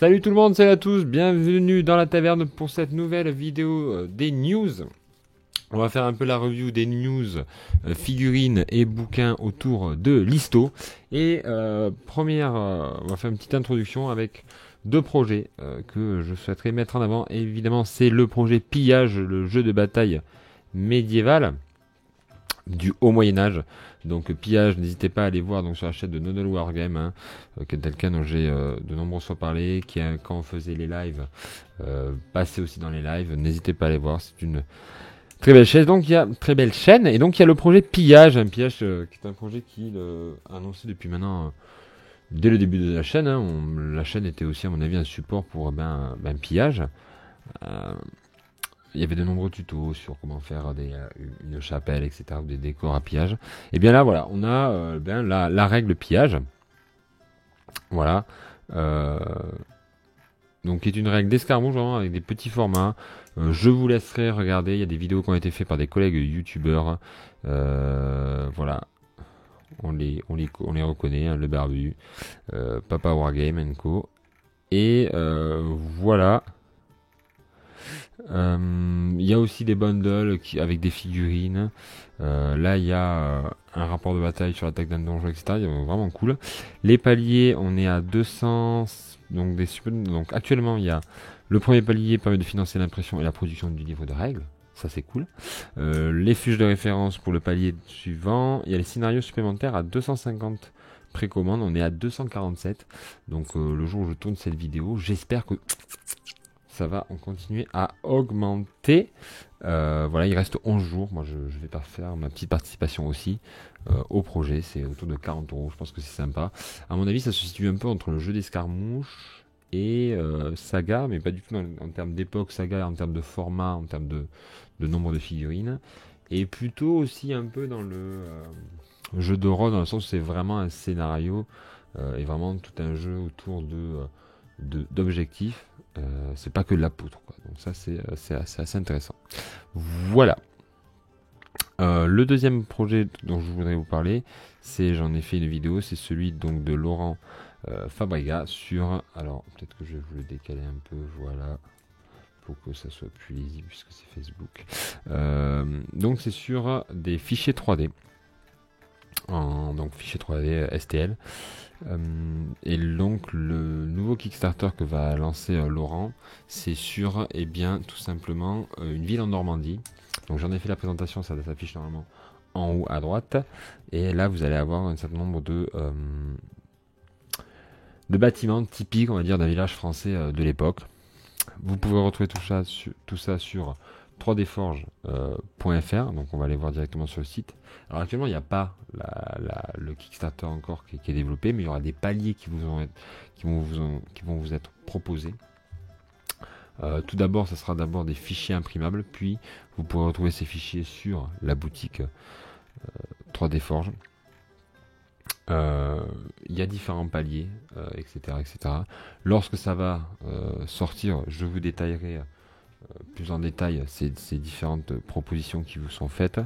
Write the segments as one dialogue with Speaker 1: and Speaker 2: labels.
Speaker 1: Salut tout le monde, salut à tous, bienvenue dans la taverne pour cette nouvelle vidéo des news. On va faire un peu la review des news, figurines et bouquins autour de l'histo. Et on va faire une petite introduction avec deux projets que je souhaiterais mettre en avant. Évidemment, c'est le projet Pillage, le jeu de bataille médiéval du haut Moyen-Âge. Donc Pillage, n'hésitez pas à aller voir donc sur la chaîne de Nodal Wargame, quelqu'un dont j'ai de nombreuses fois parlé, quand on faisait les lives, passait aussi dans les lives, n'hésitez pas à aller voir, c'est une très belle chaîne. Donc il y a très belle chaîne, et donc il y a le projet Pillage, un Pillage qui est un projet qui a annoncé depuis maintenant, dès le début de la chaîne, la chaîne était aussi à mon avis un support pour Pillage. Il y avait de nombreux tutos sur comment faire une chapelle, etc., ou des décors à pillage. Et bien là, voilà, on a la règle pillage. Voilà. Donc, qui est une règle d'escarmouche, vraiment, avec des petits formats. Je vous laisserai regarder. Il y a des vidéos qui ont été faites par des collègues youtubeurs. Voilà. On les reconnaît, hein, le barbu, Papa Wargame Co. Et voilà. Il y a aussi des bundles avec des figurines. Là, il y a un rapport de bataille sur l'attaque d'un donjon, etc. Il est vraiment cool. Les paliers, on est à 200. Donc actuellement, il y a le premier palier permet de financer l'impression et la production du livre de règles. Ça, c'est cool. Les fiches de référence pour le palier suivant. Il y a les scénarios supplémentaires à 250 précommandes. On est à 247. Donc, le jour où je tourne cette vidéo, j'espère que ça va continuer à augmenter. Voilà, il reste 11 jours. Moi, je vais faire ma petite participation aussi au projet. C'est autour de 40 euros. Je pense que c'est sympa. À mon avis, ça se situe un peu entre le jeu d'escarmouche et Saga, mais pas du tout en termes d'époque Saga, en termes de format, en termes de nombre de figurines. Et plutôt aussi un peu dans le jeu de rôle, dans le sens où c'est vraiment un scénario et vraiment tout un jeu autour d'objectifs. C'est pas que de la poutre, quoi. Donc ça c'est assez intéressant. Voilà. Le deuxième projet dont je voudrais vous parler, j'en ai fait une vidéo, c'est celui donc de Laurent Fabrega sur, alors peut-être que je vais vous le décaler un peu, voilà, pour que ça soit plus lisible puisque c'est Facebook. Donc c'est sur des fichiers 3D. Donc fichier 3D STL. Et donc le nouveau Kickstarter que va lancer Laurent, c'est sur tout simplement une ville en Normandie. Donc j'en ai fait la présentation, ça s'affiche normalement en haut à droite. Et là vous allez avoir un certain nombre de bâtiments typiques, on va dire, d'un village français de l'époque. Vous pouvez retrouver tout ça sur 3dforge.fr, donc on va aller voir directement sur le site. Alors actuellement il n'y a pas le Kickstarter encore qui est développé, mais il y aura des paliers qui vont vous être proposés. Tout d'abord, ça sera d'abord des fichiers imprimables, puis vous pourrez retrouver ces fichiers sur la boutique 3dforge. Il y a différents paliers, etc., etc. Lorsque ça va sortir, je vous détaillerai plus en détail ces différentes propositions qui vous sont faites.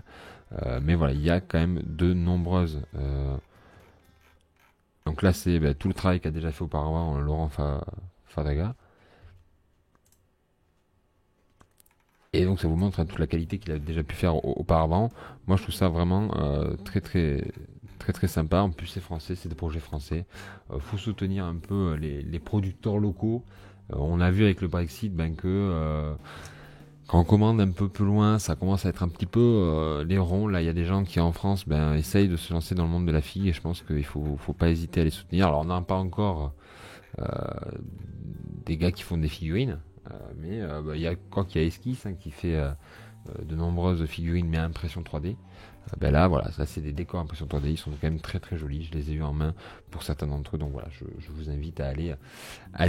Speaker 1: Mais voilà, il y a quand même de nombreuses. Donc là, c'est tout le travail qu'a déjà fait auparavant Laurent Fadaga. Et donc ça vous montre toute la qualité qu'il a déjà pu faire auparavant. Moi, je trouve ça vraiment très sympa. En plus, c'est français, c'est des projets français. Faut soutenir un peu les producteurs locaux. On a vu avec le Brexit que quand on commande un peu plus loin, ça commence à être un petit peu les ronds. Là, il y a des gens qui en France essayent de se lancer dans le monde de la figue, et je pense qu'il faut pas hésiter à les soutenir. Alors on n'a pas encore des gars qui font des figurines, mais il y a Esquisse qui fait de nombreuses figurines mais à impression 3D. Là voilà, ça c'est des décors impression 3D, ils sont quand même très jolis, je les ai eu en main pour certains d'entre eux, donc voilà, je vous invite à aller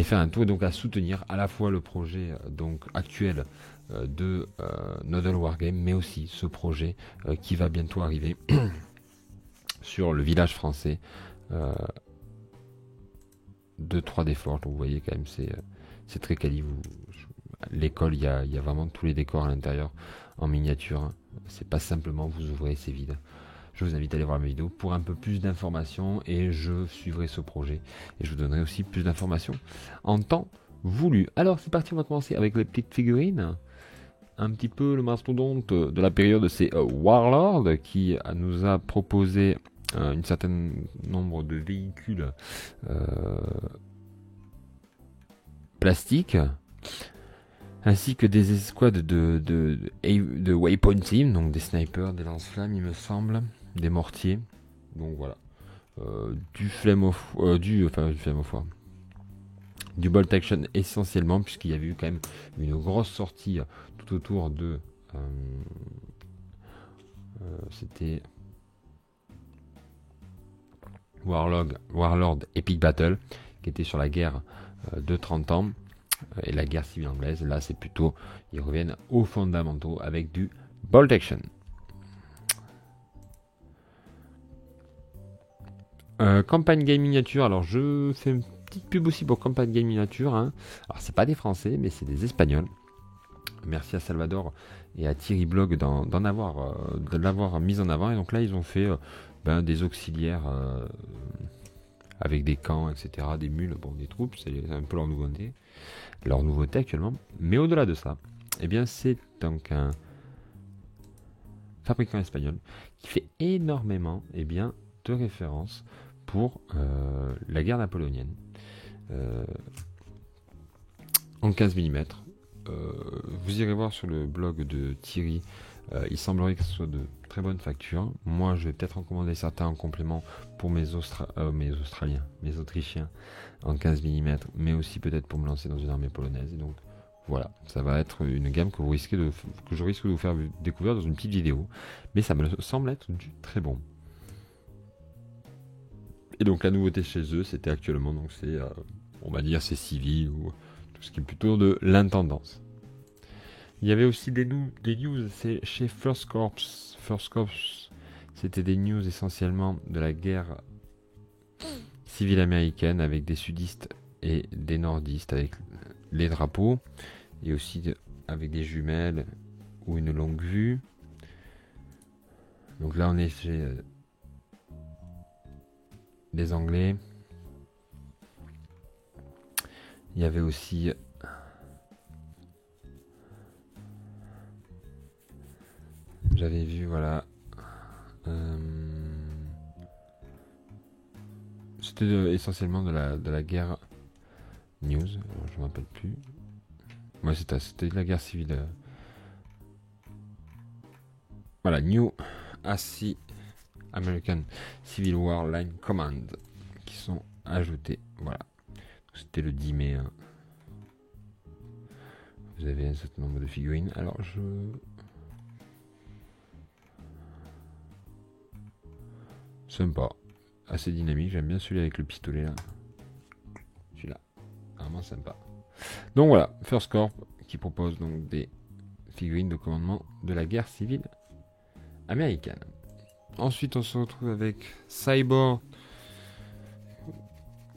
Speaker 1: faire un tour et donc à soutenir à la fois le projet donc actuel de Nodal Wargame, mais aussi ce projet qui va bientôt arriver sur le village français de 3dforge. Donc vous voyez quand même c'est très quali. L'école, il y a vraiment tous les décors à l'intérieur en miniature. C'est pas simplement vous ouvrez, c'est vide. je vous invite à aller voir mes vidéos pour un peu plus d'informations et je suivrai ce projet et je vous donnerai aussi plus d'informations en temps voulu. Alors c'est parti, on va commencer avec les petites figurines. Un petit peu le mastodonte de la période, c'est Warlord qui nous a proposé un certain nombre de véhicules plastiques, ainsi que des escouades de Waypoint Team, donc des snipers, des lance-flammes, il me semble, des mortiers. Donc voilà, du flame au foie, du bolt action essentiellement, puisqu'il y avait eu quand même une grosse sortie tout autour de c'était Warlord Epic Battle, qui était sur la guerre de 30 ans et la guerre civile anglaise. Là c'est plutôt, ils reviennent aux fondamentaux avec du bolt action. Campagne Game Miniature, alors je fais une petite pub aussi pour Campagne Game Miniature, hein. Alors c'est pas des Français mais c'est des Espagnols. Merci à Salvador et à Thierry Blog de l'avoir mis en avant. Et donc là ils ont fait des auxiliaires avec des camps, etc., des mules, bon, des troupes, c'est un peu leur nouveauté actuellement. Mais au-delà de ça, eh bien c'est donc un fabricant espagnol qui fait énormément de références pour la guerre napoléonienne en 15 mm. Vous irez voir sur le blog de Thierry, il semblerait que ce soit de très bonne facture. Moi je vais peut-être en commander certains en complément pour mes Australiens, mes Autrichiens en 15 mm, mais aussi peut-être pour me lancer dans une armée polonaise. Et donc voilà, ça va être une gamme que je risque de vous faire découvrir dans une petite vidéo, mais ça me semble être du très bon. Et donc la nouveauté chez eux, c'était actuellement, donc c'est, on va dire, c'est civil ou tout ce qui est plutôt de l'intendance. Il y avait aussi des news, c'est chez First Corps. First Corps, c'était des news essentiellement de la guerre civile américaine avec des sudistes et des nordistes avec les drapeaux et aussi avec des jumelles ou une longue vue. Donc là on est chez les Anglais. Il y avait aussi j'avais vu, voilà, c'était essentiellement de la guerre news, je me rappelle plus. Ouais, c'était de la guerre civile. Voilà, New AC American Civil War Line Command qui sont ajoutés. Voilà, c'était le 10 mai. Hein. Vous avez un certain nombre de figurines. Alors sympa, assez dynamique. J'aime bien celui avec le pistolet là. Celui-là, vraiment sympa. Donc voilà, First Corp qui propose donc des figurines de commandement de la guerre civile américaine. Ensuite, on se retrouve avec Cyborg,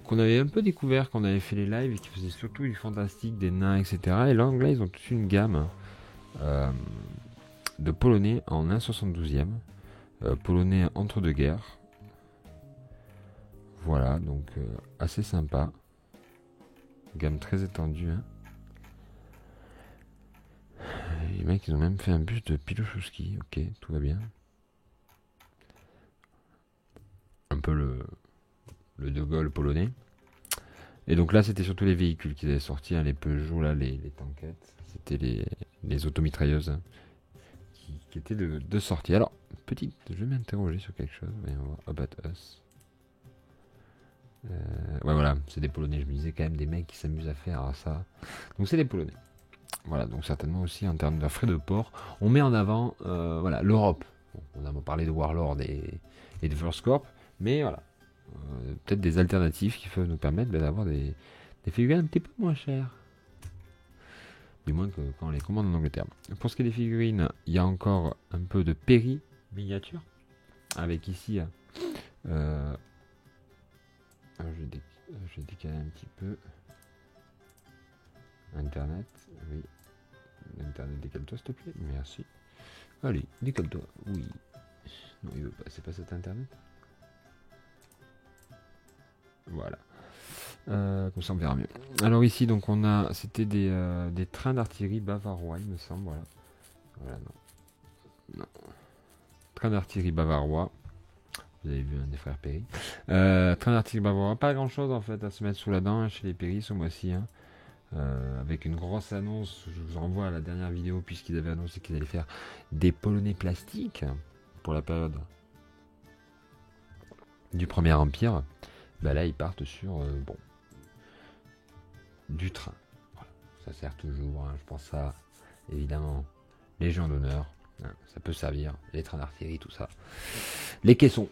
Speaker 1: qu'on avait un peu découvert quand on avait fait les lives et qui faisait surtout du fantastique, des nains, etc. Et là, anglais, ils ont toute une gamme de polonais en 1,72e, polonais entre deux guerres. Voilà, donc assez sympa. Gamme très étendue. Hein. Les mecs, ils ont même fait un buste de Piłsudski. Ok, tout va bien. Un peu le De Gaulle polonais. Et donc là, c'était surtout les véhicules qu'ils avaient sortis, hein, les Peugeot, là, les tankettes. C'était les automitrailleuses hein, qui étaient de sortie. Alors, je vais m'interroger sur quelque chose. Voyons voir. About Us. Ouais, voilà, c'est des Polonais. Je me disais quand même des mecs qui s'amusent à faire ça. Donc, c'est des Polonais. Voilà, donc certainement aussi en termes de frais de port, on met en avant voilà, l'Europe. Bon, on a parlé de Warlord et de First Corp, mais voilà, peut-être des alternatives qui peuvent nous permettre d'avoir des figurines un petit peu moins chères. Du moins que quand on les commande en Angleterre. Pour ce qui est des figurines, il y a encore un peu de Perry miniature, avec ici, je vais décaler un petit peu. Internet, oui. Internet, décale-toi s'il te plaît. Merci. Allez, décale-toi. Oui. Non, il veut pas, c'est pas cet internet. Voilà. Comme ça on verra mieux. Alors ici donc on a, c'était des trains d'artillerie bavarois il me semble, voilà. Voilà, non. Train d'artillerie bavarois. Vous avez vu des frères Perry. Train d'artillerie bavarois, pas grand chose en fait à se mettre sous la dent chez les Perry ce mois-ci. Avec une grosse annonce, je vous renvoie à la dernière vidéo puisqu'ils avaient annoncé qu'ils allaient faire des polonais plastiques pour la période du Premier Empire. Bah là ils partent sur du train. Voilà. Ça sert toujours, hein, je pense à évidemment Légion d'honneur, hein, ça peut servir, les trains d'artillerie, tout ça. Les caissons.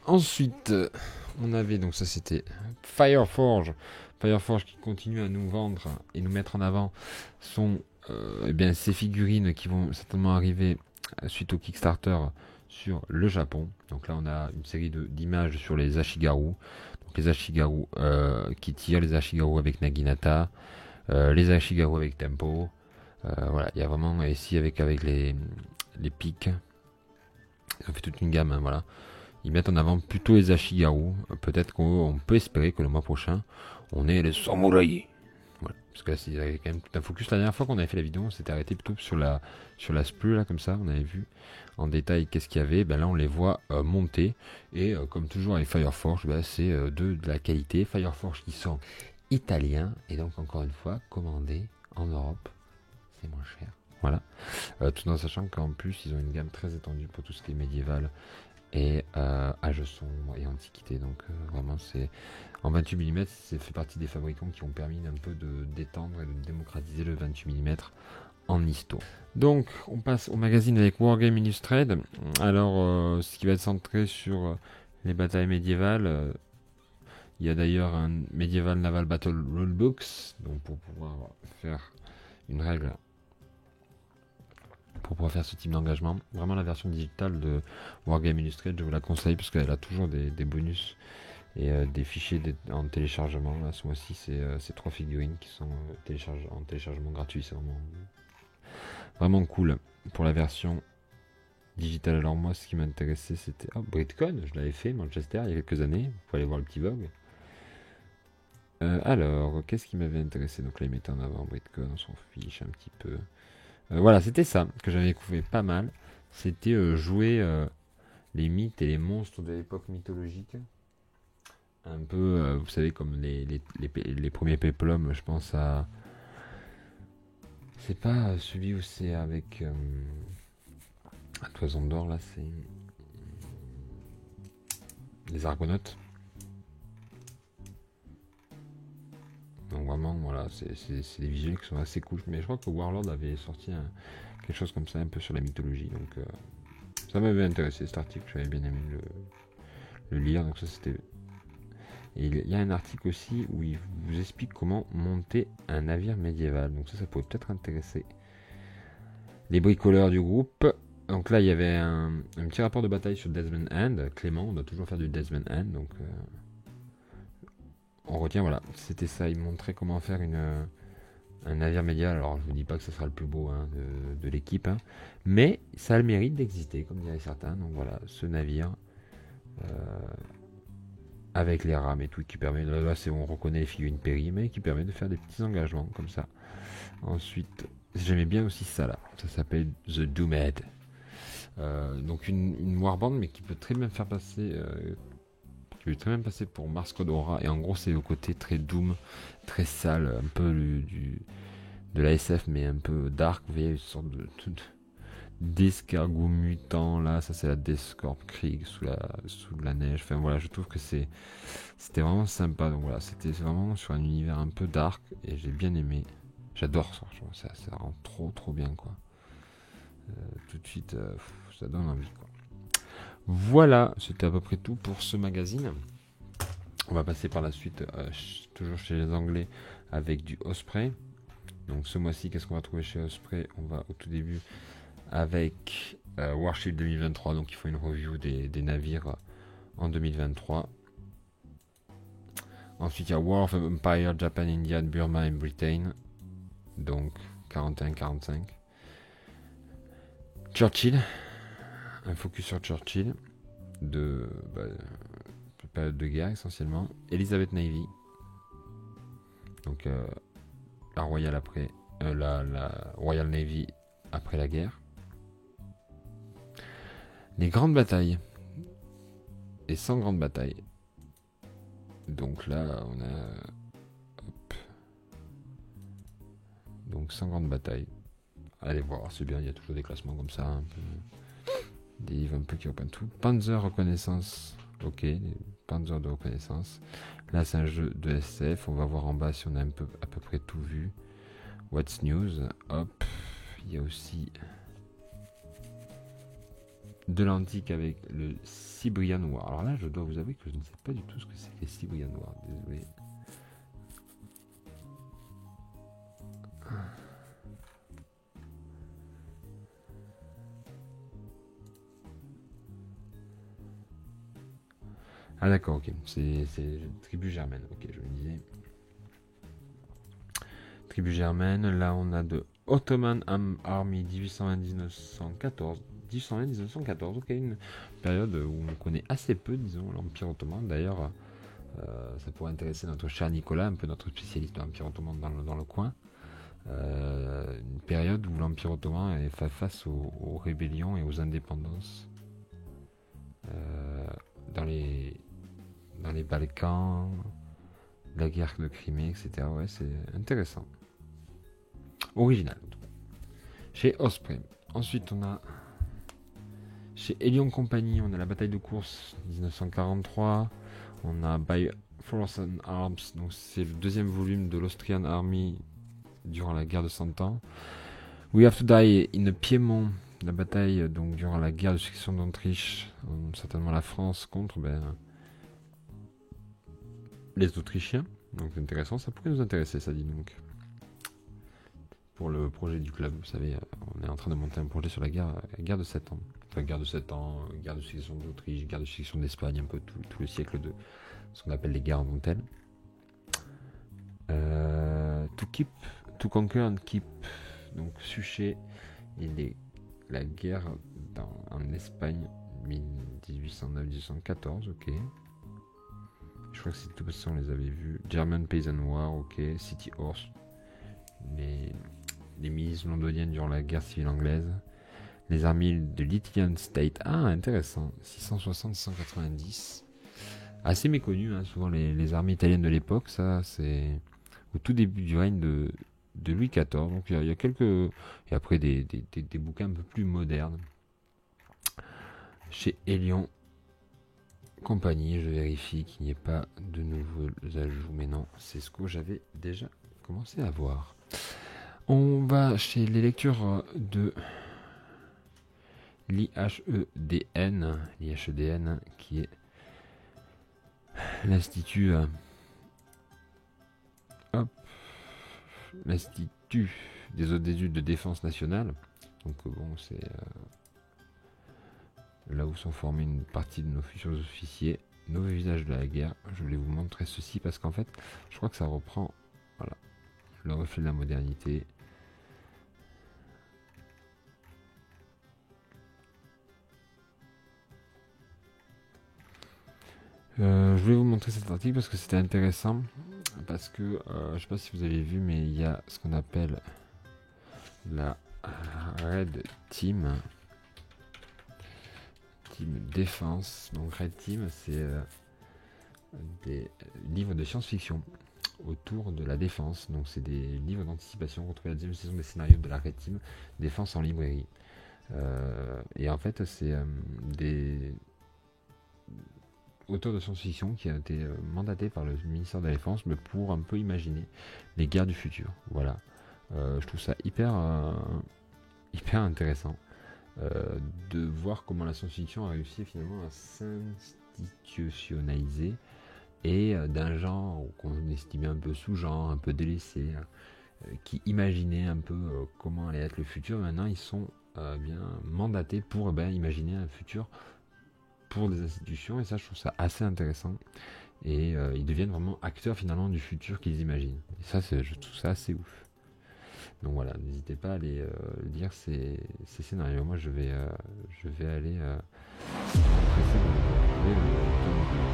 Speaker 1: Ensuite, on avait, donc ça c'était Fireforge. Fireforge qui continue à nous vendre et nous mettre en avant ces figurines qui vont certainement arriver suite au Kickstarter sur le Japon. Donc là on a une série d'images sur les Ashigaru. Donc les Ashigaru qui tirent, les Ashigaru avec Naginata, les Ashigaru avec Tempo. Voilà, il y a vraiment ici avec les pics. Ils ont fait toute une gamme, hein, voilà. Ils mettent en avant plutôt les Ashigaru. Peut-être qu'on peut espérer que le mois prochain, on ait les samouraïs. Voilà. Parce que là, il y avait quand même tout un focus. La dernière fois qu'on avait fait la vidéo, on s'était arrêté plutôt sur la sprue, là, comme ça. On avait vu en détail qu'est-ce qu'il y avait. Ben là, on les voit monter. Et comme toujours avec Fireforge, c'est de la qualité. Fireforge qui sont italiens. Et donc, encore une fois, commandés en Europe. C'est moins cher. Voilà. Tout en sachant qu'en plus, ils ont une gamme très étendue pour tout ce qui est médiéval et âge sombre et antiquité. Donc vraiment c'est en 28 mm, c'est fait partie des fabricants qui ont permis un peu de d'étendre et de démocratiser le 28 mm en histo. Donc on passe au magazine avec Wargame Illustrated. Alors ce qui va être centré sur les batailles médiévales. Il y a d'ailleurs un Medieval Naval Battle Rulebooks, donc pour pouvoir faire une règle pour pouvoir faire ce type d'engagement. Vraiment la version digitale de Wargame Illustrated, je vous la conseille parce qu'elle a toujours des bonus et des fichiers en téléchargement. Là, ce mois-ci, c'est 3 figurines qui sont en téléchargement gratuit. C'est vraiment cool pour la version digitale. Alors moi, ce qui m'intéressait, c'était BritCon. Je l'avais fait, Manchester, il y a quelques années. Vous pouvez aller voir le petit vlog. Alors, qu'est-ce qui m'avait intéressé? Donc là, il mettait en avant BritCon, on s'en fiche un petit peu. Voilà, c'était ça que j'avais découvert pas mal. C'était jouer les mythes et les monstres de l'époque mythologique. Un peu, vous savez, comme les premiers péplums, je pense à... C'est pas celui où c'est avec... à Toison d'Or, là, c'est... Les Argonautes. Donc vraiment, voilà, c'est des visuels qui sont assez cool. Mais je crois que Warlord avait sorti quelque chose comme ça, un peu sur la mythologie. Donc ça m'avait intéressé cet article, j'avais bien aimé le lire. Donc ça c'était... Et il y a un article aussi où il vous explique comment monter un navire médiéval. Donc ça pourrait peut-être intéresser les bricoleurs du groupe. Donc là il y avait un petit rapport de bataille sur Desmond Hand. Clément, on doit toujours faire du Desmond Hand. Donc... on retient, voilà, c'était ça, il montrait comment faire un navire médiéval. Alors je vous dis pas que ce sera le plus beau de l'équipe, mais ça a le mérite d'exister, comme diraient certains. Donc voilà, ce navire avec les rames et tout, qui permet, là on reconnaît les figurines Perry, mais qui permet de faire des petits engagements comme ça. Ensuite, j'aimais bien aussi ça là, ça s'appelle The Doomed. Donc une warband, mais qui peut très bien faire passer... je vais très bien passer pour Mars Code Aura, et en gros c'est le côté très doom, très sale, un peu de la SF mais un peu dark. Vous voyez une sorte d'escargot mutant là, ça c'est la Deathcorp Krieg sous la neige. Enfin voilà, je trouve que c'était vraiment sympa. Donc voilà, c'était vraiment sur un univers un peu dark et j'ai bien aimé. J'adore ça, ça rend trop bien quoi. Tout de suite, ça donne envie quoi. Voilà, c'était à peu près tout pour ce magazine. On va passer par la suite, toujours chez les Anglais, avec du Osprey. Donc ce mois-ci, qu'est-ce qu'on va trouver chez Osprey? On va au tout début avec Warship 2023. Donc il faut une review des navires en 2023. Ensuite il y a War of Empire, Japan, India, Burma et Britain. Donc 41-45. Churchill. un focus sur Churchill, de période de guerre essentiellement. Elizabeth Navy, donc la Royal après, la Royal Navy après la guerre. Les grandes batailles et 100 grandes batailles. Donc là, on a donc 100 grandes batailles. Allez voir, c'est bien, il y a toujours des classements comme ça, un peu, des livres un peu qui reprennent tout. Panzer reconnaissance, ok, les Panzer de reconnaissance. Là, c'est un jeu de SF. On va voir en bas si on a à peu près tout vu. What's News, hop. Il y a aussi de l'antique avec le Cybrian War. Alors là, je dois vous avouer que je ne sais pas du tout ce que c'est que les Cybrian War. Désolé. Ah d'accord, ok. C'est tribu germaine. Ok, je me disais. Tribu germaine. Là, on a de Ottoman Army 1820-1914. 1820-1914, ok, une période où on connaît assez peu, disons, l'Empire ottoman. D'ailleurs, ça pourrait intéresser notre cher Nicolas, un peu notre spécialiste de l'Empire ottoman dans le coin. Une période où l'Empire ottoman est face aux rébellions et aux indépendances dans les Balkans, la guerre de Crimée, etc. Ouais, c'est intéressant. Original. Chez Osprey. Ensuite, on a chez Elion Company, on a la bataille de course 1943. On a By Force and Arms, donc c'est le deuxième volume de l'Austrian Army durant la guerre de 100 ans. We Have to Die in Piémont, la bataille donc durant la guerre de succession d'Autriche, certainement la France contre les Autrichiens. Donc c'est intéressant, ça pourrait nous intéresser, ça dit donc. Pour le projet du club, vous savez, on est en train de monter un projet sur la guerre de 7 ans. Enfin, guerre de 7 ans, guerre de succession d'Autriche, guerre de succession d'Espagne, un peu tout le siècle de ce qu'on appelle les guerres en dentelle. To Conquer and Keep, donc Suchet, la guerre en Espagne 1809-1814, ok. Je crois que c'est tout ça, on les avait vus. German Peasant War, ok. City Horse, les milices londoniennes durant la guerre civile anglaise. Les armées de l'Italian State, ah intéressant, 660-690. Assez méconnu, hein, souvent les armées italiennes de l'époque, ça c'est au tout début du règne de Louis XIV. Donc il y a quelques. Et après des bouquins un peu plus modernes. Chez Elion Compagnie, je vérifie qu'il n'y ait pas de nouveaux ajouts. Mais non, c'est ce que j'avais déjà commencé à voir. On va chez les lectures de l'IHEDN, qui est l'Institut l'Institut des hautes études de défense nationale. Donc bon, c'est là où sont formés une partie de nos futurs officiers, nos visages de la guerre. Je voulais vous montrer ceci parce qu'en fait, je crois que ça reprend, voilà, le reflet de la modernité. Je voulais vous montrer cet article parce que c'était intéressant, parce que je ne sais pas si vous avez vu, mais il y a ce qu'on appelle la Red Team Défense. Donc Red Team, c'est des livres de science-fiction autour de la défense. Donc c'est des livres d'anticipation. Retrouvez la deuxième saison des scénarios de la Red Team Défense en librairie. Et en fait, c'est des auteurs de science-fiction qui a été mandaté par le ministère de la Défense, mais pour un peu imaginer les guerres du futur. Voilà. Je trouve ça hyper intéressant de voir comment la science-fiction a réussi finalement à s'institutionnaliser et d'un genre qu'on estimait un peu sous-genre, un peu délaissé, qui imaginait un peu comment allait être le futur. Maintenant, ils sont bien mandatés pour imaginer un futur pour des institutions, et ça je trouve ça assez intéressant, et ils deviennent vraiment acteurs finalement du futur qu'ils imaginent, et ça je trouve ça assez ouf. Donc voilà, n'hésitez pas à aller lire ces scénarios. Moi je vais aller m'empresser de trouver le tome 2.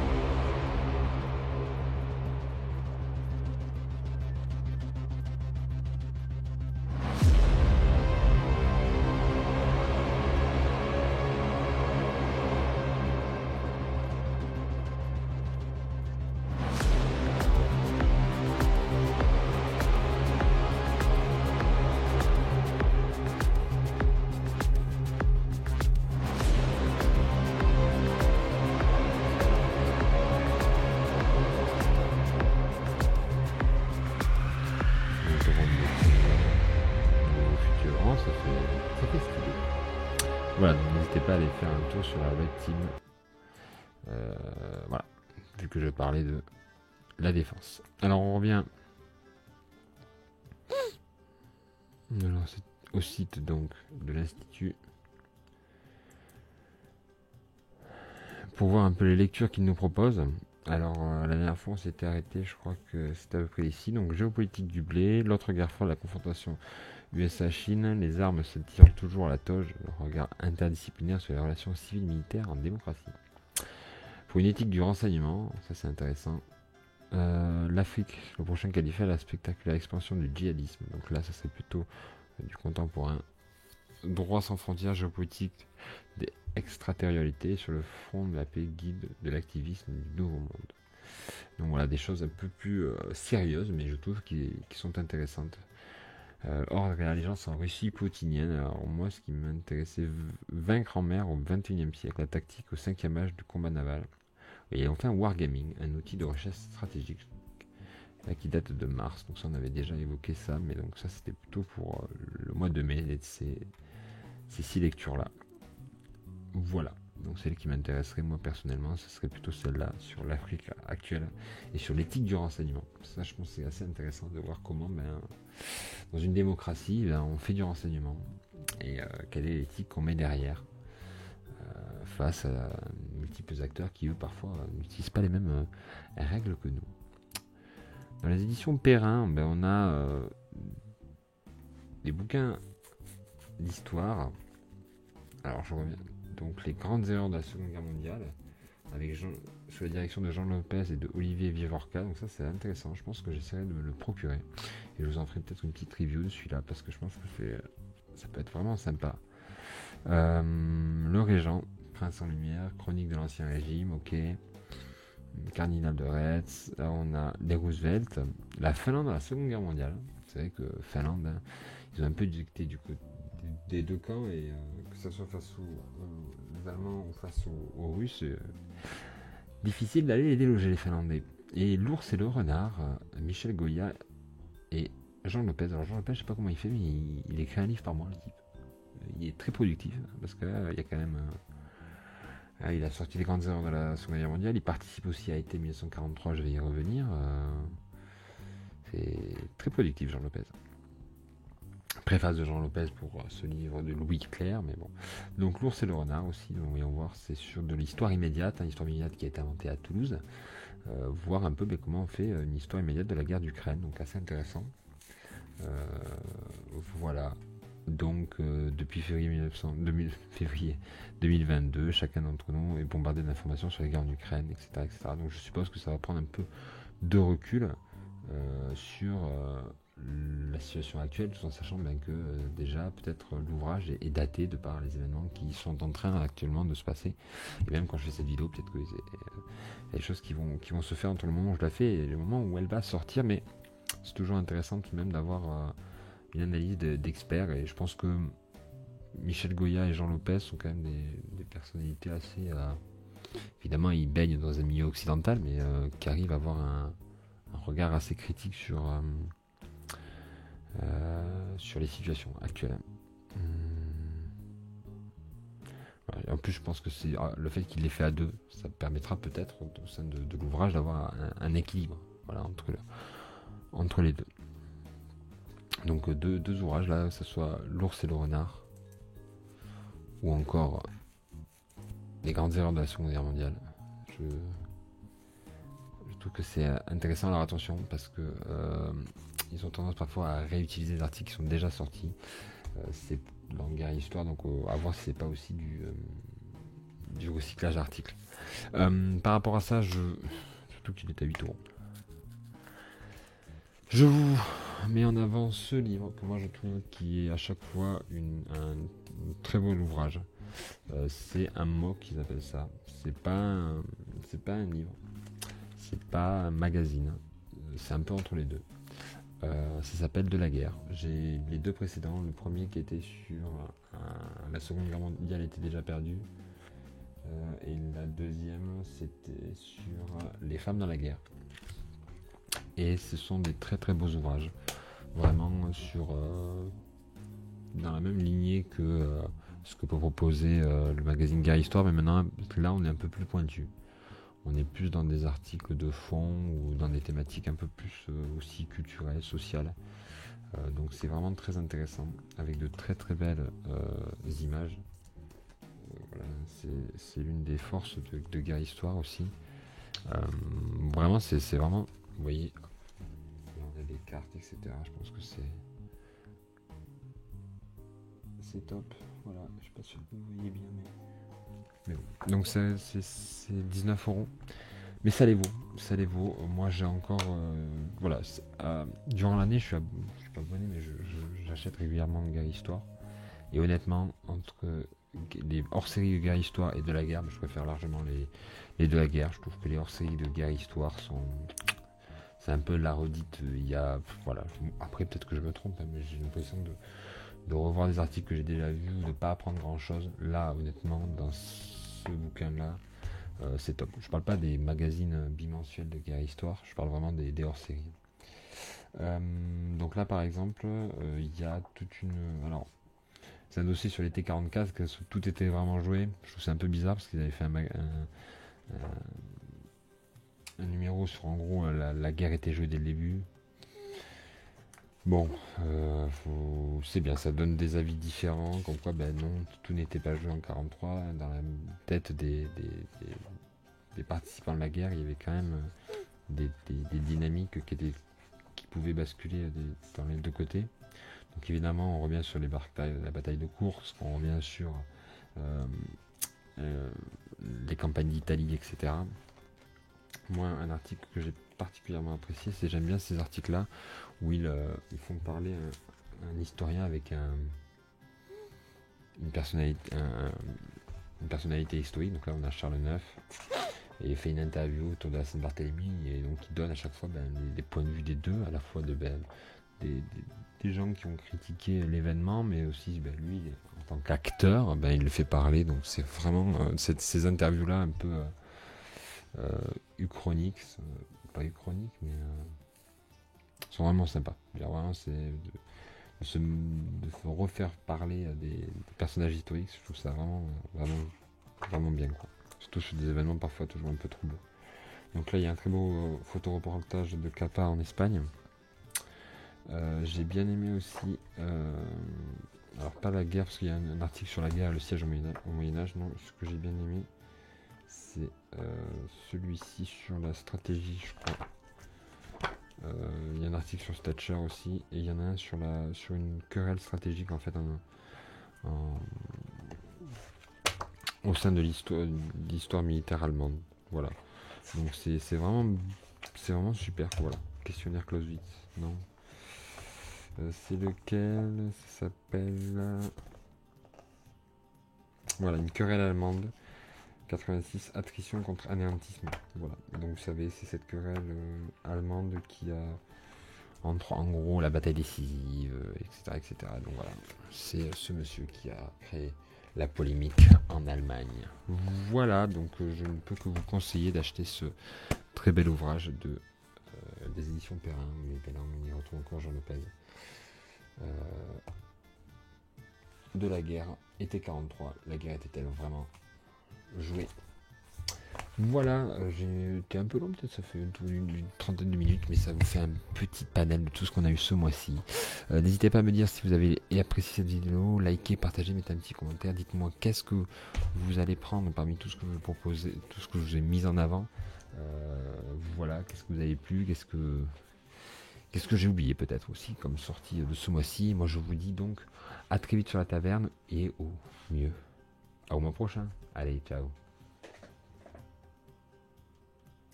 Speaker 1: Ça fait stylé. Voilà, donc n'hésitez pas à aller faire un tour sur la Red Team. Voilà, vu que je parlais de la défense. Alors on revient au site donc de l'Institut pour voir un peu les lectures qu'il nous propose. Alors la dernière fois on s'était arrêté, je crois que c'était à peu près ici. Donc géopolitique du blé, l'autre guerre froide, la confrontation USA-Chine, les armes se tirent toujours à la toge, le regard interdisciplinaire sur les relations civiles militaires en démocratie. Pour une éthique du renseignement, ça c'est intéressant. L'Afrique, le prochain califat, la spectaculaire expansion du djihadisme. Donc là, ça serait plutôt du contemporain. Droit sans frontières, géopolitique, des extraterritorialités sur le front de la paix, guide de l'activisme du nouveau monde. Donc voilà, des choses un peu plus sérieuses, mais je trouve qui sont intéressantes. Ordre et allégeance en Russie poutinienne. Alors moi, ce qui m'intéressait, vaincre en mer au XXIe siècle, la tactique au 5e âge du combat naval. Et enfin, Wargaming, un outil de recherche stratégique qui date de mars. Donc ça, on avait déjà évoqué ça, mais donc ça, c'était plutôt pour le mois de mai, ces 6 lectures-là. Voilà. Donc celle qui m'intéresserait moi personnellement, ce serait plutôt celle-là, sur l'Afrique actuelle et sur l'éthique du renseignement. Ça, je pense que c'est assez intéressant de voir comment, dans une démocratie, on fait du renseignement et quelle est l'éthique qu'on met derrière face à multiples acteurs qui, eux, parfois, n'utilisent pas les mêmes règles que nous. Dans les éditions Perrin, on a des bouquins d'histoire. Alors, je reviens. Donc, les grandes erreurs de la Seconde Guerre mondiale, sous la direction de Jean Lopez et de Olivier Vivorca. Donc ça, c'est intéressant. Je pense que j'essaierai de me le procurer. Et je vous en ferai peut-être une petite review de celui-là, parce que je pense que ça peut être vraiment sympa. Le Régent, Prince en Lumière, Chronique de l'Ancien Régime, ok. Cardinal de Retz, là on a les Roosevelt, la Finlande dans la Seconde Guerre mondiale. Vous savez que Finlande, ils ont un peu dicté du côté des deux camps, et que ce soit face aux Allemands ou face aux Russes, difficile d'aller les déloger, les Finlandais. Et L'Ours et le Renard, Michel Goya et Jean Lopez. Alors Jean Lopez, je sais pas comment il fait, mais il écrit un livre par mois, le type. Il est très productif, parce que là, il y a quand même... il a sorti les grandes erreurs de la Seconde Guerre mondiale. Il participe aussi à été 1943, je vais y revenir. C'est très productif, Jean Lopez. Préface de Jean Lopez pour ce livre de Louis Clerc, mais bon. Donc L'Ours et le Renard aussi, donc, voyons voir, c'est sur de l'histoire immédiate, l'histoire immédiate qui a été inventée à Toulouse. Voir un peu comment on fait une histoire immédiate de la guerre d'Ukraine, donc assez intéressant. Voilà. Donc depuis février 2022, chacun d'entre nous est bombardé d'informations sur les guerres en Ukraine, etc., etc. Donc je suppose que ça va prendre un peu de recul sur la situation actuelle, tout en sachant bien que déjà peut-être l'ouvrage est daté de par les événements qui sont en train actuellement de se passer. Et même quand je fais cette vidéo, peut-être qu'il y a des choses qui vont se faire entre le moment où je la fais et le moment où elle va sortir, mais c'est toujours intéressant tout de même d'avoir une analyse d'experts, et je pense que Michel Goya et Jean Lopez sont quand même des personnalités assez... évidemment, ils baignent dans un milieu occidental, mais qui arrivent à avoir un regard assez critique sur les situations actuelles. En plus, je pense que c'est le fait qu'il les fait à deux, ça permettra peut-être au sein de l'ouvrage d'avoir un équilibre, voilà, entre les deux. Donc deux ouvrages là, que ce soit L'Ours et le Renard ou encore Les grandes erreurs de la Seconde Guerre mondiale. Je trouve que c'est intéressant. Alors attention, parce que ils ont tendance parfois à réutiliser des articles qui sont déjà sortis. C'est dans Guerre Histoire, donc à voir si c'est pas aussi du recyclage d'articles. Par rapport à ça, surtout qu'il est à 8 euros. Je vous mets en avant ce livre que moi je trouve qui est à chaque fois un très beau ouvrage. C'est un MOOC qu'ils appellent ça. C'est pas un livre, c'est pas un magazine. C'est un peu entre les deux. Ça s'appelle De la guerre. J'ai les deux précédents. Le premier qui était sur la Seconde Guerre mondiale était déjà perdue. Et la deuxième c'était sur les femmes dans la guerre. Et ce sont des très très beaux ouvrages. Vraiment dans la même lignée que ce que peut proposer le magazine Guerre Histoire. Mais maintenant, là on est un peu plus pointu. On est plus dans des articles de fond ou dans des thématiques un peu plus aussi culturelles, sociales. Donc c'est vraiment très intéressant, avec de très très belles images. Voilà, c'est l'une des forces de Guerre Histoire aussi. Vraiment, c'est vraiment, vous voyez, on a des cartes, etc. Je pense que c'est top. Voilà, je sais pas si vous voyez bien, mais bon. Donc c'est 19 euros. Mais ça les vaut. Moi j'ai encore, voilà, durant l'année je suis pas abonné, mais j'achète régulièrement de Guerre Histoire. Et honnêtement, entre les hors-séries de Guerre Histoire et de la guerre, je préfère largement les de la guerre. Je trouve que les hors-séries de Guerre Histoire c'est un peu la redite. Voilà. Après peut-être que je me trompe, hein, mais j'ai l'impression de revoir des articles que j'ai déjà vus, de pas apprendre grand chose. Là, honnêtement, dans ce bouquin-là, c'est top. Je parle pas des magazines bimensuels de Guerre Histoire, je parle vraiment des hors-séries. Donc là, par exemple, il y a toute une... Alors, c'est un dossier sur les T-44, que tout était vraiment joué. Je trouve c'est un peu bizarre, parce qu'ils avaient fait un numéro sur, en gros, la guerre était jouée dès le début. Bon, c'est bien, ça donne des avis différents, comme quoi, non, tout n'était pas joué en 43. Dans la tête des participants de la guerre, il y avait quand même des dynamiques qui pouvaient basculer dans les deux côtés. Donc évidemment, on revient sur la bataille de Kursk, on revient sur les campagnes d'Italie, etc. Moi, un article que j'ai particulièrement apprécié, j'aime bien ces articles-là où ils font parler un historien avec une personnalité historique. Donc là, on a Charles IX, et il fait une interview autour de la Saint-Barthélemy, et donc il donne à chaque fois les points de vue des deux, à la fois des gens qui ont critiqué l'événement, mais aussi lui, en tant qu'acteur, il le fait parler. Donc c'est vraiment ces interviews-là un peu uchroniques, pas uchroniques, mais sont vraiment sympas. Vraiment, c'est de refaire parler des personnages historiques. Je trouve ça vraiment bien, quoi. Surtout sur des événements parfois toujours un peu troubles. Donc là, il y a un très beau photoreportage de Capa en Espagne. J'ai bien aimé aussi, alors pas la guerre, parce qu'il y a un article sur la guerre et le siège au Moyen-Âge. Non, ce que j'ai bien aimé, c'est celui-ci sur la stratégie, je crois. Il y a un article sur Thatcher aussi, et il y en a un sur une querelle stratégique en fait au sein de l'histoire militaire allemande. Voilà. Donc c'est vraiment super. Voilà. Questionnaire Clausewitz. Non. C'est lequel? Ça s'appelle. Voilà, une querelle allemande. 86, attrition contre anéantisme. Voilà. Donc vous savez, c'est cette querelle allemande qui a en gros la bataille décisive, etc. Donc voilà, c'est ce monsieur qui a créé la polémique en Allemagne. Voilà, donc je ne peux que vous conseiller d'acheter ce très bel ouvrage des éditions Perrin. Mais là, on y retrouve encore Jean Lopez. De la guerre, été 43. La guerre était-elle vraiment jouée? Voilà, j'ai été un peu long, peut-être ça fait une trentaine de minutes, mais ça vous fait un petit panel de tout ce qu'on a eu ce mois-ci. N'hésitez pas à me dire si vous avez apprécié cette vidéo, likez, partagez, mettez un petit commentaire, dites-moi qu'est-ce que vous allez prendre parmi tout ce que je vous propose, tout ce que je vous ai mis en avant. Voilà, qu'est-ce que vous avez plu, qu'est-ce Qu'est-ce que j'ai oublié peut-être aussi comme sortie de ce mois-ci? Moi je vous dis donc à très vite sur la taverne et au mieux. Au mois prochain. Allez, ciao.